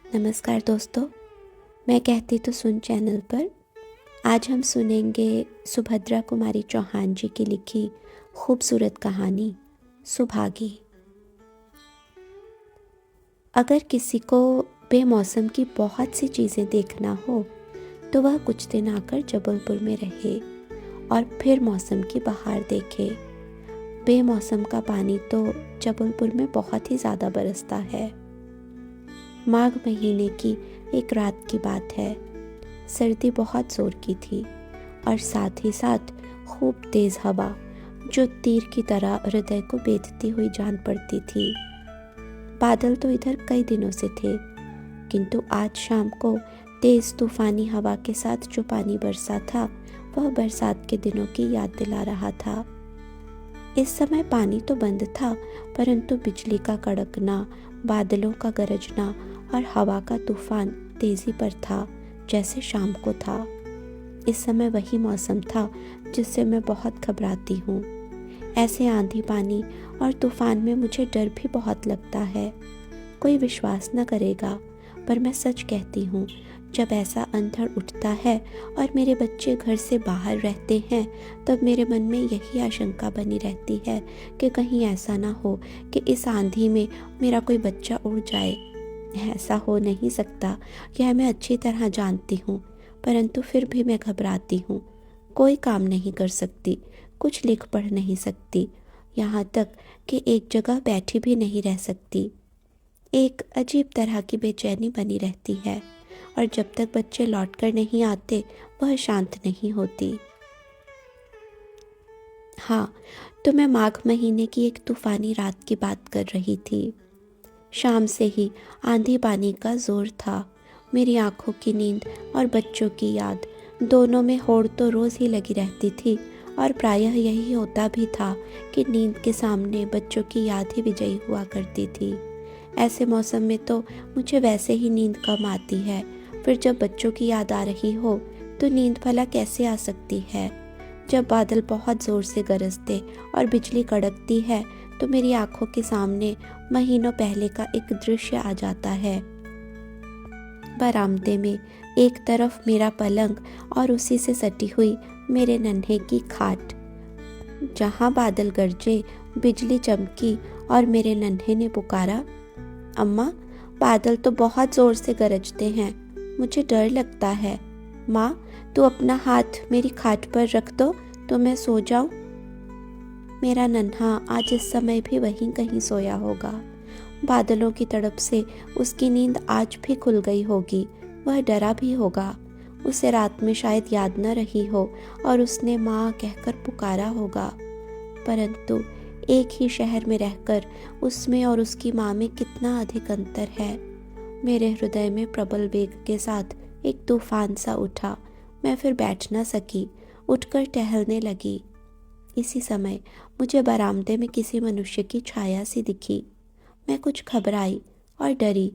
नमस्कार दोस्तों, मैं कहती तो सुन चैनल पर आज हम सुनेंगे सुभद्रा कुमारी चौहान जी की लिखी खूबसूरत कहानी सुभागी। अगर किसी को बेमौसम की बहुत सी चीज़ें देखना हो तो वह कुछ दिन आकर जबलपुर में रहे और फिर मौसम की बहार देखे। बेमौसम का पानी तो जबलपुर में बहुत ही ज़्यादा बरसता है। माघ महीने की एक रात की बात है। सर्दी बहुत जोर की थी और साथ ही साथ खूब तेज हवा जो तीर की तरह हृदय को बेधती हुई जान पड़ती थी। बादल तो इधर कई दिनों से थे, किंतु आज शाम को तेज तूफानी हवा के साथ जो पानी बरसा था वह बरसात के दिनों की याद दिला रहा था। इस समय पानी तो बंद था, परंतु बिजली का कड़कना, बादलों का गरजना और हवा का तूफान तेजी पर था, जैसे शाम को था। इस समय वही मौसम था जिससे मैं बहुत घबराती हूँ। ऐसे आंधी पानी और तूफान में मुझे डर भी बहुत लगता है। कोई विश्वास न करेगा, पर मैं सच कहती हूँ, जब ऐसा अंधड़ उठता है और मेरे बच्चे घर से बाहर रहते हैं तब मेरे मन में यही आशंका बनी रहती है कि कहीं ऐसा ना हो कि इस आंधी में मेरा कोई बच्चा उड़ जाए। ऐसा हो नहीं सकता, यह मैं अच्छी तरह जानती हूँ, परंतु फिर भी मैं घबराती हूँ। कोई काम नहीं कर सकती, कुछ लिख पढ़ नहीं सकती, यहाँ तक कि एक जगह बैठी भी नहीं रह सकती। एक अजीब तरह की बेचैनी बनी रहती है और जब तक बच्चे लौट कर नहीं आते वह शांत नहीं होती। हाँ, तो मैं माघ महीने की एक तूफानी रात की बात कर रही थी। शाम से ही आंधी पानी का जोर था। मेरी आंखों की नींद और बच्चों की याद दोनों में होड़ तो रोज़ ही लगी रहती थी और प्रायः यही होता भी था कि नींद के सामने बच्चों की याद ही विजयी हुआ करती थी। ऐसे मौसम में तो मुझे वैसे ही नींद कम आती है, फिर जब बच्चों की याद आ रही हो तो नींद भला कैसे आ सकती है। जब बादल बहुत ज़ोर से गरजते और बिजली कड़कती है तो मेरी आंखों के सामने महीनों पहले का एक दृश्य आ जाता है। बरामदे में एक तरफ मेरा पलंग और उसी से सटी हुई मेरे नन्हे की खाट। जहां बादल गरजे, बिजली चमकी और मेरे नन्हे ने पुकारा, अम्मा, बादल तो बहुत जोर से गरजते हैं, मुझे डर लगता है। माँ, तू अपना हाथ मेरी खाट पर रख दो तो मैं सो जाऊं। मेरा नन्हा आज इस समय भी वहीं कहीं सोया होगा। बादलों की तड़प से उसकी नींद आज भी खुल गई होगी। वह डरा भी होगा। उसे रात में शायद याद न रही हो और उसने माँ कहकर पुकारा होगा। परंतु एक ही शहर में रहकर उसमें और उसकी माँ में कितना अधिक अंतर है। मेरे हृदय में प्रबल वेग के साथ एक तूफान सा उठा। मैं फिर बैठ न सकी, उठकर टहलने लगी। इसी समय मुझे बरामदे में किसी मनुष्य की छाया सी दिखी। मैं कुछ घबराई और डरी।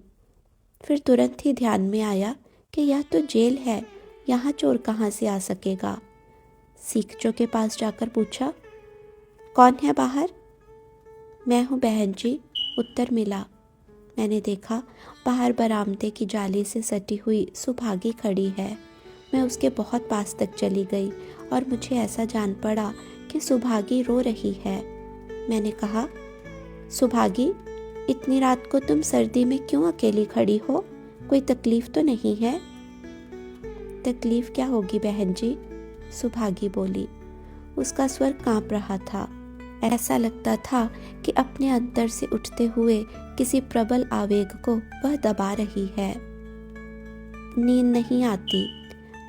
फिर तुरंत ही ध्यान में आया कि यह तो जेल है, यहाँ चोर कहाँ से आ सकेगा। सीखचों के पास जाकर पूछा, कौन है बाहर? मैं हूँ बहन जी, उत्तर मिला। मैंने देखा बाहर बरामदे की जाली से सटी हुई सुभागी खड़ी है। मैं उसके बहुत पास तक चली गई और मुझे ऐसा जान पड़ा कि सुभागी रो रही है। मैंने कहा, सुभागी, इतनी रात को तुम सर्दी में क्यों अकेली खड़ी हो? कोई तकलीफ तो नहीं है? तकलीफ क्या होगी बहन जी, सुभागी बोली। उसका स्वर कांप रहा था। ऐसा लगता था कि अपने अंतर से उठते हुए किसी प्रबल आवेग को वह दबा रही है। नींद नहीं आती,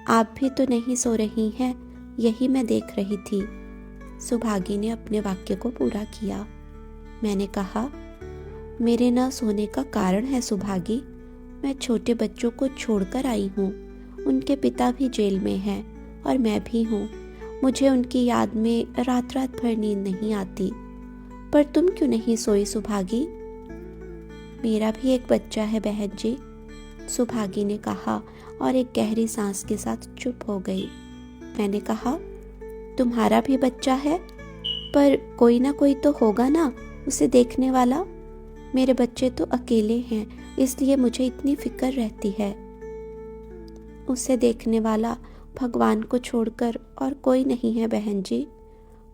आप भी तो नहीं सो रही हैं, यही मैं देख रही थी। सुभागी ने अपने वाक्य को पूरा किया। मैंने कहा, मेरे न सोने का कारण है सुभागी। मैं छोटे बच्चों को छोड़कर आई हूँ। उनके पिता भी जेल में हैं और मैं भी हूँ। मुझे उनकी याद में रात रात भर नींद नहीं आती। पर तुम क्यों नहीं सोई सुभागी? मेरा भी एक बच्चा है बहन जी, सुभागी ने कहा और एक गहरी सांस के साथ चुप हो गई। मैंने कहा, तुम्हारा भी बच्चा है? पर कोई ना कोई तो होगा ना उसे देखने वाला। मेरे बच्चे तो अकेले हैं, इसलिए मुझे इतनी फिक्र रहती है। उसे देखने वाला भगवान को छोड़कर और कोई नहीं है बहन जी।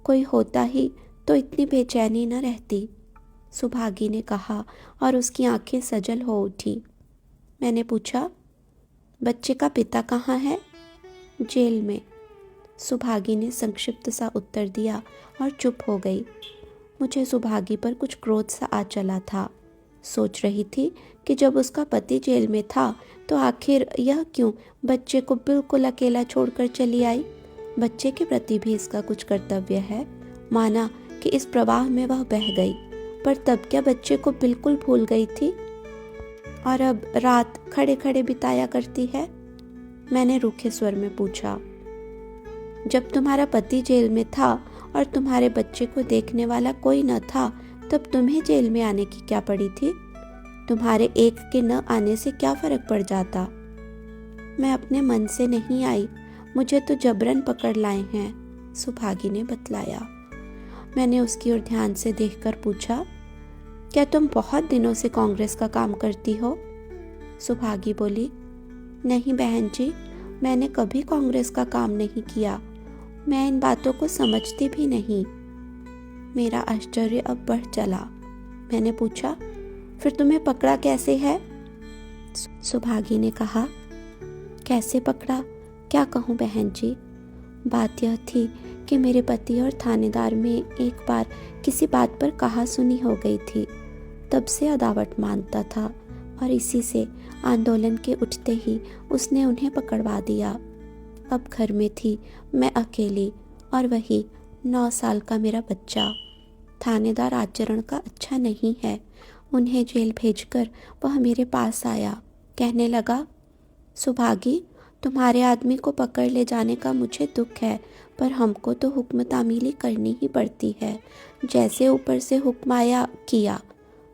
कोई होता ही तो इतनी बेचैनी न रहती, सुभागी ने कहा और उसकी आंखें सजल हो उठी। मैंने पूछा, बच्चे का पिता कहाँ है? जेल में, सुभागी ने संक्षिप्त सा उत्तर दिया और चुप हो गई। मुझे सुभागी पर कुछ क्रोध सा आ चला था। सोच रही थी कि जब उसका पति जेल में था तो आखिर यह क्यों बच्चे को बिल्कुल अकेला छोड़कर चली आई। बच्चे के प्रति भी इसका कुछ कर्तव्य है। माना कि इस प्रवाह में वह बह गई, पर तब क्या बच्चे को बिल्कुल भूल गई थी और अब रात खड़े खड़े बिताया करती है? मैंने रूखे स्वर में पूछा। जब तुम्हारा पति जेल में था और तुम्हारे बच्चे को देखने वाला कोई न था, तब तुम्हें जेल में आने की क्या पड़ी थी? तुम्हारे एक के न आने से क्या फर्क पड़ जाता? मैं अपने मन से नहीं आई, मुझे तो जबरन पकड़ लाए हैं, सुभागी ने बतलाया। मैंने उसकी ओर ध्यान से देखकर पूछा, क्या तुम बहुत दिनों से कांग्रेस का काम करती हो? सुभागी बोली, नहीं बहन जी, मैंने कभी कांग्रेस का काम नहीं किया। मैं इन बातों को समझती भी नहीं। मेरा आश्चर्य अब बढ़ चला। मैंने पूछा, फिर तुम्हें पकड़ा कैसे है? सुभागी ने कहा, कैसे पकड़ा क्या कहूँ बहन जी। बात यह थी कि मेरे पति और थानेदार में एक बार किसी बात पर कहा सुनी हो गई थी। तब से अदावट मानता था और इसी से आंदोलन के उठते ही उसने उन्हें पकड़वा दिया। अब घर में थी मैं अकेली और वही 9 साल का मेरा बच्चा। थानेदार आचरण का अच्छा नहीं है। उन्हें जेल भेजकर वह मेरे पास आया। कहने लगा, सुभागी, तुम्हारे आदमी को पकड़ ले जाने का मुझे दुख है, पर हमको तो हुक्म तामीली करनी ही पड़ती है। जैसे ऊपर से हुक्म आया किया।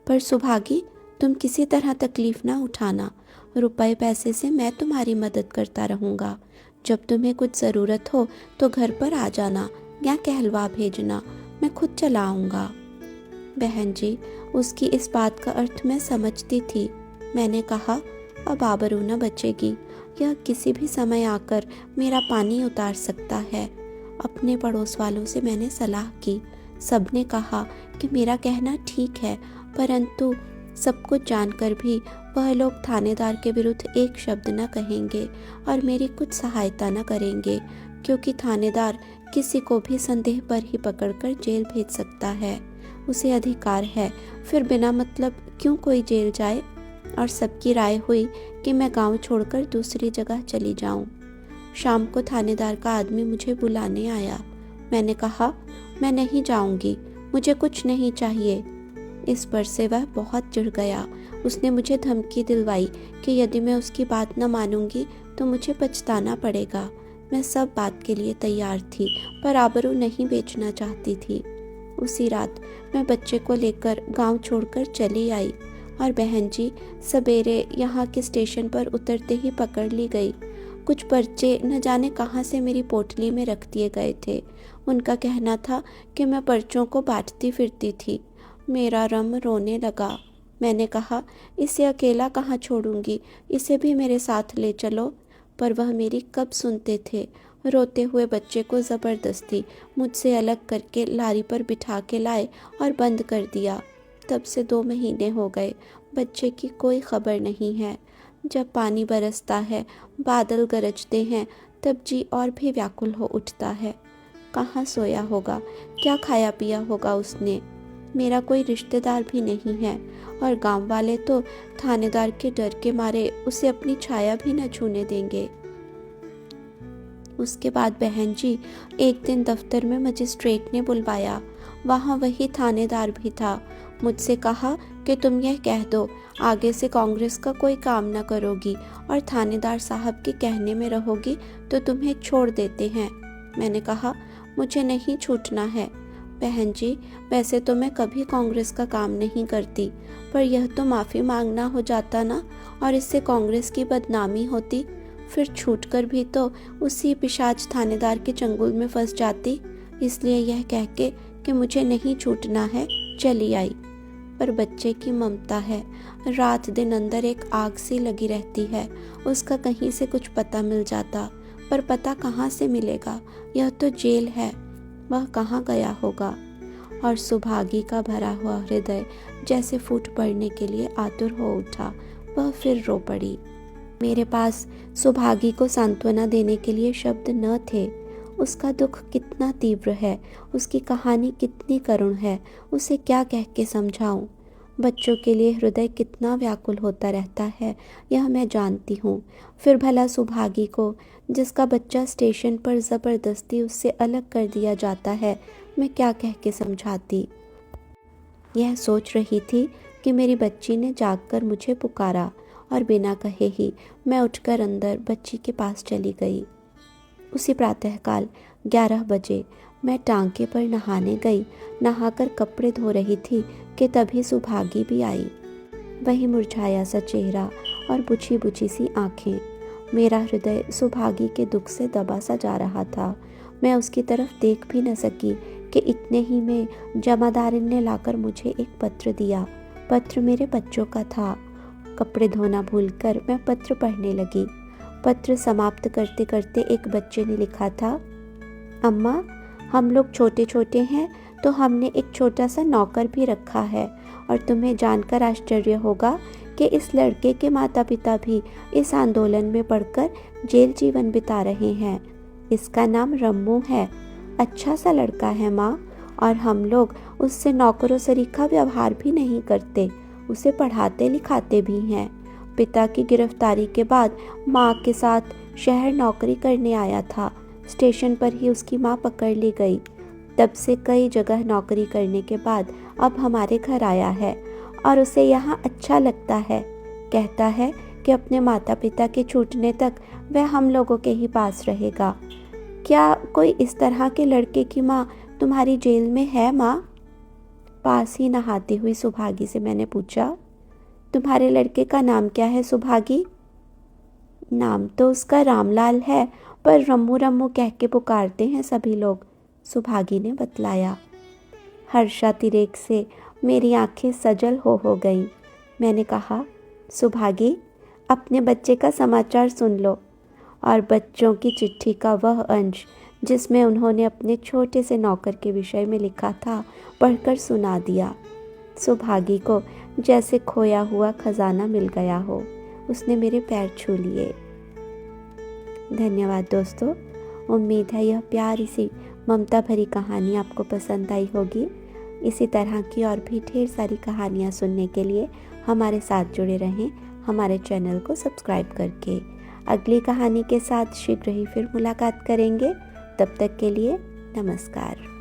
पर सुभागी, तुम किसी तरह तकलीफ ना उठाना। रुपए पैसे से मैं तुम्हारी मदद करता रहूँगा। जब तुम्हें कुछ ज़रूरत हो तो घर पर आ जाना या कहलवा भेजना, मैं खुद चला आऊँगा। बहन जी, उसकी इस बात का अर्थ मैं समझती थी। मैंने कहा, अब आबरू न बचेगी। यह किसी भी समय आकर मेरा पानी उतार सकता है। अपने पड़ोस वालों से मैंने सलाह की। सबने कहा कि मेरा कहना ठीक है, परंतु सब कुछ जानकर भी वह लोग थानेदार के विरुद्ध एक शब्द न कहेंगे और मेरी कुछ सहायता न करेंगे, क्योंकि थानेदार किसी को भी संदेह पर ही पकड़कर जेल भेज सकता है। उसे अधिकार है, फिर बिना मतलब क्यों कोई जेल जाए। और सबकी राय हुई कि मैं गांव छोड़कर दूसरी जगह चली जाऊं। शाम को थानेदार का आदमी मुझे बुलाने आया। मैंने कहा, मैं नहीं जाऊंगी, मुझे कुछ नहीं चाहिए। इस पर से वह बहुत चिढ़ गया। उसने मुझे धमकी दिलवाई कि यदि मैं उसकी बात न मानूंगी तो मुझे पछताना पड़ेगा। मैं सब बात के लिए तैयार थी, पर आबरू नहीं बेचना चाहती थी। उसी रात मैं बच्चे को लेकर गांव छोड़कर चली आई और बहन जी, सवेरे यहाँ के स्टेशन पर उतरते ही पकड़ ली गई। कुछ पर्चे न जाने कहाँ से मेरी पोटली में रख दिए गए थे। उनका कहना था कि मैं पर्चों को बांटती फिरती थी। मेरा रम रोने लगा। मैंने कहा, इसे अकेला कहाँ छोड़ूंगी, इसे भी मेरे साथ ले चलो। पर वह मेरी कब सुनते थे। रोते हुए बच्चे को ज़बरदस्ती मुझसे अलग करके लारी पर बिठा के लाए और बंद कर दिया। तब से 2 महीने हो गए, बच्चे की कोई खबर नहीं है। जब पानी बरसता है, बादल गरजते हैं, तब जी और भी व्याकुल हो उठता है। कहाँ सोया होगा, क्या खाया पिया होगा उसने। मेरा कोई रिश्तेदार भी नहीं है और गांव वाले तो थानेदार के डर के मारे उसे अपनी छाया भी न छूने देंगे। उसके बाद बहन जी, एक दिन दफ्तर में मजिस्ट्रेट ने बुलवाया। वहाँ वही थानेदार भी था। मुझसे कहा कि तुम यह कह दो, आगे से कांग्रेस का कोई काम न करोगी और थानेदार साहब के कहने में रहोगी तो तुम्हें छोड़ देते हैं। मैंने कहा, मुझे नहीं छूटना है। बहन जी, वैसे तो मैं कभी कांग्रेस का काम नहीं करती, पर यह तो माफ़ी मांगना हो जाता ना, और इससे कांग्रेस की बदनामी होती। फिर छूटकर भी तो उसी पिशाच थानेदार के चंगुल में फंस जाती। इसलिए यह कह के कि मुझे नहीं छूटना है, चली आई। पर बच्चे की ममता है, रात दिन अंदर एक आग सी लगी रहती है। उसका कहीं से कुछ पता मिल जाता, पर पता कहाँ से मिलेगा? यह तो जेल है, वह कहाँ गया होगा? और सुभागी का भरा हुआ हृदय जैसे फूट पड़ने के लिए आतुर हो उठा। वह फिर रो पड़ी। मेरे पास सुभागी को सांत्वना देने के लिए शब्द न थे। उसका दुख कितना तीव्र है, उसकी कहानी कितनी करुण है, उसे क्या कह के समझाऊं? बच्चों के लिए हृदय कितना व्याकुल होता रहता है, यह मैं जानती हूँ। फिर भला सुभागी को, जिसका बच्चा स्टेशन पर ज़बरदस्ती उससे अलग कर दिया जाता है, मैं क्या कह के समझाती? यह सोच रही थी कि मेरी बच्ची ने जागकर मुझे पुकारा और बिना कहे ही मैं उठकर अंदर बच्ची के पास चली गई। उसी प्रातःकाल 11 बजे मैं टांके पर नहाने गई। नहाकर कपड़े धो रही थी कि तभी सुभागी भी आई। वही मुरझाया सा चेहरा और बुझी बुझी सी आंखें। मेरा हृदय सुभागी के दुख से दबा सा जा रहा था। मैं उसकी तरफ देख भी न सकी कि इतने ही में जमादारिन ने लाकर मुझे एक पत्र दिया। पत्र मेरे बच्चों का था। कपड़े धोना भूलकर मैं पत्र पढ़ने लगी। पत्र समाप्त करते करते एक बच्चे ने लिखा था, अम्मा, हम लोग छोटे छोटे हैं तो हमने एक छोटा सा नौकर भी रखा है, और तुम्हें जानकर आश्चर्य होगा कि इस लड़के के माता पिता भी इस आंदोलन में पड़कर जेल जीवन बिता रहे हैं। इसका नाम रम्मू है। अच्छा सा लड़का है माँ, और हम लोग उससे नौकरों सरीखा व्यवहार भी नहीं करते, उसे पढ़ाते लिखाते भी हैं। पिता की गिरफ्तारी के बाद माँ के साथ शहर नौकरी करने आया था। स्टेशन पर ही उसकी माँ पकड़ ली गई। तब से कई जगह नौकरी करने के बाद अब हमारे घर आया है और उसे यहाँ अच्छा लगता है। कहता है कि अपने माता पिता के छूटने तक वह हम लोगों के ही पास रहेगा। क्या कोई इस तरह के लड़के की माँ तुम्हारी जेल में है माँ? पास ही नहाती हुई सुभागी से मैंने पूछा, तुम्हारे लड़के का नाम क्या है सुभागी? नाम तो उसका रामलाल है, पर रम्मू रम्मू कह के पुकारते हैं सभी लोग, सुभागी ने बतलाया। हर्षातिरेक से मेरी आंखें सजल हो गईं। मैंने कहा, सुभागी, अपने बच्चे का समाचार सुन लो। और बच्चों की चिट्ठी का वह अंश जिसमें उन्होंने अपने छोटे से नौकर के विषय में लिखा था, पढ़कर सुना दिया। सुभागी को जैसे खोया हुआ खजाना मिल गया हो। उसने मेरे पैर छू लिए। धन्यवाद दोस्तों। उम्मीद है यह प्यारी सी ममता भरी कहानी आपको पसंद आई होगी। इसी तरह की और भी ढेर सारी कहानियाँ सुनने के लिए हमारे साथ जुड़े रहें, हमारे चैनल को सब्सक्राइब करके। अगली कहानी के साथ शीघ्र ही फिर मुलाकात करेंगे। तब तक के लिए नमस्कार।